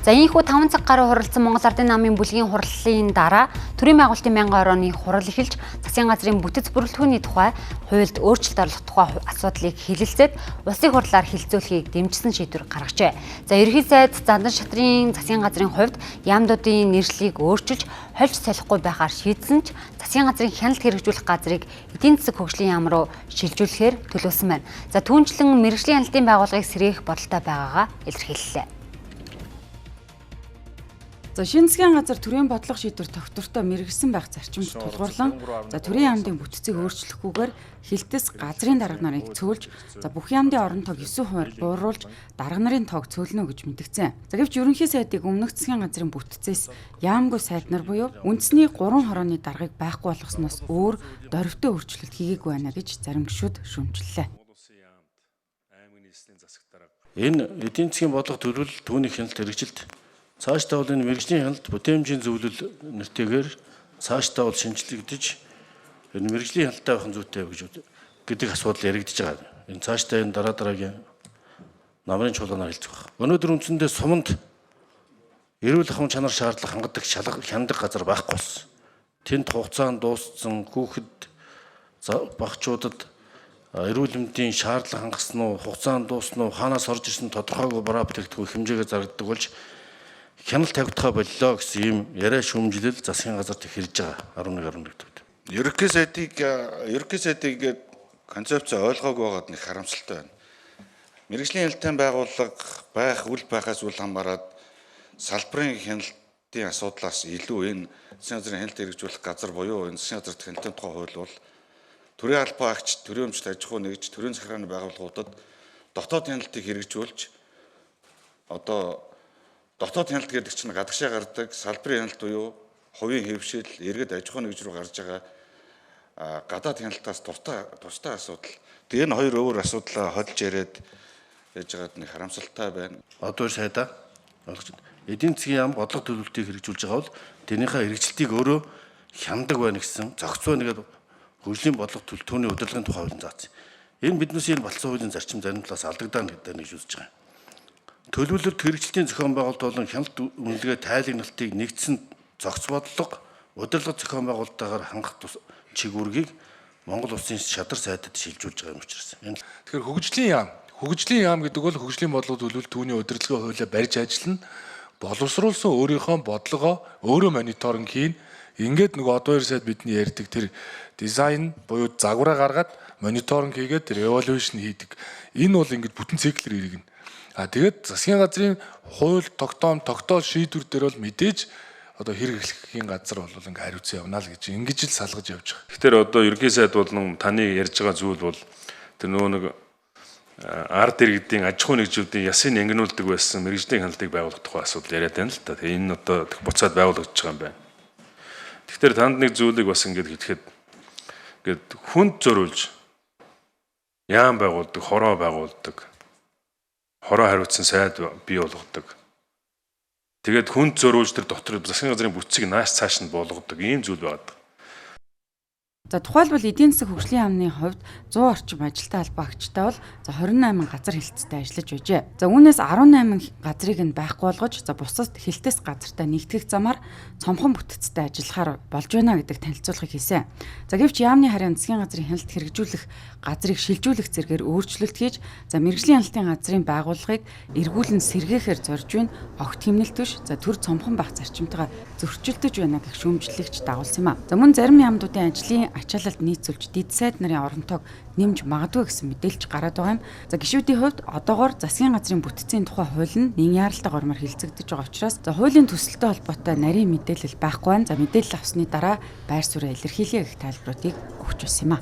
За ийхүү 5 цаг гаруй хуралдсан Монгол Ардын намын бүлгийн хурлалын дараа төрийн байгуулалтын 1000 орооны хурал эхэлж засгийн газрын бүтэц бүрэлдэхүүний тухай хуульд өөрчлөлт оруулах тухай асуудлыг хэлэлцээд улсын хурлаар хилцүүлэхийг дэмжсэн шийдвэр гаргажээ. За ерөнхий сайд Зандан шатрын засгийн газрын хувьд яамдуудын нэршлиг өөрчилж хольж солихгүй байхаар шийдсэн ч засгийн газрын хяналт хэрэгжүүлэх газрыг эдийн засаг хөгжлийн яам руу шилжүүлэхээр төлөвлөсөн байна. За түүнчлэн мэргэжлийн хяналтын байгууллагыг сэргээх бодолтой байгаагаа илэрхийллээ. За шинэ засгийн газар төрийн бодлого шийдвэр тогтвортой мэргэжсэн байх зарчимд тулгуурлан за төрийн яамдын бүтцийг өөрчлөхгүйгээр хилтэс газрын дарга нарыг цөөлж за бүх яамдын орон тоог 9% бууруулж дарга нарын тоог цөөлнө гэж мэдгдсэн. За гэвч ерөнхий сайдыг өмнөх засгийн газрын бүтцээс яамгүй сайд нар буюу үндэсний 3 хорооны даргыг байхгүй болгосноос өөр дөрвтэй өөрчлөлт хийгээгүй байна гэж зарим гишүүд шүүмжиллээ. Энэ эдийн засгийн бодлого төлөвлөлт түүний хяналт хэрэгжилт цаашдаа бол энэ мэргэжлийн хяналт бүтээмжийн зөвлөл нэртэйгээр цаашдаа бол шинжлэгдэж энэ мэргэжлийн хяналттай байх зүйтэй гэдэг асуудал яригдж байгаа. Энэ цаашдаа энэ дараагийн намрын чуулганаар хэлцэх байна. Өнөөдөр үндсэндээ суманд эрүүл ахуйн чанар шаардлага хангадаг хяндаг газар байхгүй болсон. Тэнд хугацаанд дууссан хүүхэд багчуудад эрүүл мэндийн шаардлага хангасан уу, хугацаанд дууссан уу, хаанаас орж ирсэн тодорхойгүй бараа бүтээгдэхүүн хэмжээгээр зарагддаг болж хяналт тавигдахаа боллоо гэсэн ийм яриа шүүмжлэл засгийн газарт ихэрж байгаа 11 төвд. Ерөнхий сайдыг концепц ойлгоогүй байгаад нэг харамсалтай байна. Мэргэжлийн хяналтын байгууллага байх үл байхаас үл хамааран салбарын хяналтын асуудлаас илүү энэ засгийн газрын хяналт хэрэгжүүлэх газар буюу энэ засгийн газрын хяналтын тухай хууль бол төрийн албан агч, төрийн өмчт аж ахуй нэгж, төрийн захиргааны байгууллагуудад дотоод хяналтыг хэрэгжүүлж дотоод хяналт гэдэг чинь гадагшаа гардаг салбарын хяналт буюу хувийн хэвшил, иргэд аж ахуй нэгж рүү гарч байгаа гадаад хяналтаас тустай асуудал. Тэгээ энэ хоёр өөр асуудлаа холж яриад яж байгаад нэг харамсалтай байна. Одоо сайдаа ойлгож байна. Эдийн засгийн яам бодлого төлөвлөлтийг хэрэгжүүлж байгаа бол тэрнийхээ хэрэгжилтийг өөрөө хяндаг байна гэсэн зохицоо нэгээд хөгжлийн бодлого төлөвлөлтийн удирдлагын тухай хуулийн заасан. Энэ биднээс энэ болсон хуулийн зарчим зарим талаас алдагдаана гэдэг нэг үзэж байгаа. Төлөвлөлт хэрэгжилтийн зохион байгуулалт болон хяналт үнэлгээ тайлагналтыг нэгдсэн зохиц бодлого удирдлага зохион байгуулалтаагаар хангах чигүүргийг Монгол Улсын шадар сайдад шилжүүлж байгаа юм учраас. Тэгэхээр хөгжлийн яам гэдэг бол хөгжлийн бодлого төлөвлөлт түүний удирдлагын хуулиар барьж ажиллана. Боловсруулсан өөрийнхөө бодлогоо өөрөө мониторинг хийн. Ингээд нэг одоо 2 сайд бидний ярьдаг тэр дизайн буюу загвараа гаргаад мониторинг хийгээд тэр evaluation хийдэг. Энэ бол ингээд бүтэн циклэр иргэнэ. Тэгээд засгийн газрын хууль тогтоол шийдвэр дээр бол мэдээж одоо хэрэглэхийн газар бол ингээ хариуцсан явна л гэж ингэж л салгаж явж байгаа. Тэгэхээр одоо ерөнхий сайд болон таны ярьж байгаа зүйл бол тэр нөгөө нэг ард иргэдийн аж ахуй нэгжүүдийн ясыг ангинуулдаг байсан мэргэжлийн хяналтыг байгуулах тухай асуудал яриад байна л та. Тэгээ энэ одоо буцаад байгуулагдаж байгаа юм байна. Тэгэхээр танд нэг зүйлийг бас ингээд хэлэхэд ингээд хүнд зориулж яам байгуулдаг, хороо байгуулдаг, хороо хариуцсан сайд бий болгодог. Тэгээд хүнд зориулж тэр дотор засгийн газрын бүтцийг нааш цааш нь болгодог ийм зүйл байдаг. За тухайлбал эдийн засаг хөгжлийн яамны хувьд 100 орчим ажилтны албан агчтай бол за 28 газар хилцтэй ажиллаж байжээ. За үүнээс 18 газрыг нь байхгүй болгож за бусад хилтэс газартай нэгтгэх замаар цомхон бүтцтэй ажиллахаар болж байна гэдэг танилцуулгыг хийсэн. За гэвч яамны харийн засгийн газрын хяналт хэрэгжүүлэх газрыг шилжүүлэх зэргээр өөрчлөлт хийж за мэргэжлийн хяналтын газрын байгууллагыг эргүүлэн сэргээхээр зорж байна. Огт хэмнэлт биш за төр цомхон байх зарчимтайгаа зөрчилдөж байна гэх шүүмжлэлгч дагуулсан юм а. За мөн зарим яамдуудын ажлын ачаалалд нийцүүлж дид сайд нарын оронтойг нэмж магадгүй гэсэн мэдээлж гараад байгаа юм. За гишүүдийн хувьд одоогоор засгийн газрын бүтцийн тухай хууль нь нэгэн яаралтай гормоор хэлцэгдэж байгаа учраас за хуулийн төсөлтэй холбоотой нарийн мэдээлэл байхгүй байна. За мэдээлэл авсны дараа байр суурь илэрхийлье гэх тайлбаруудыг өгч байсан юм а.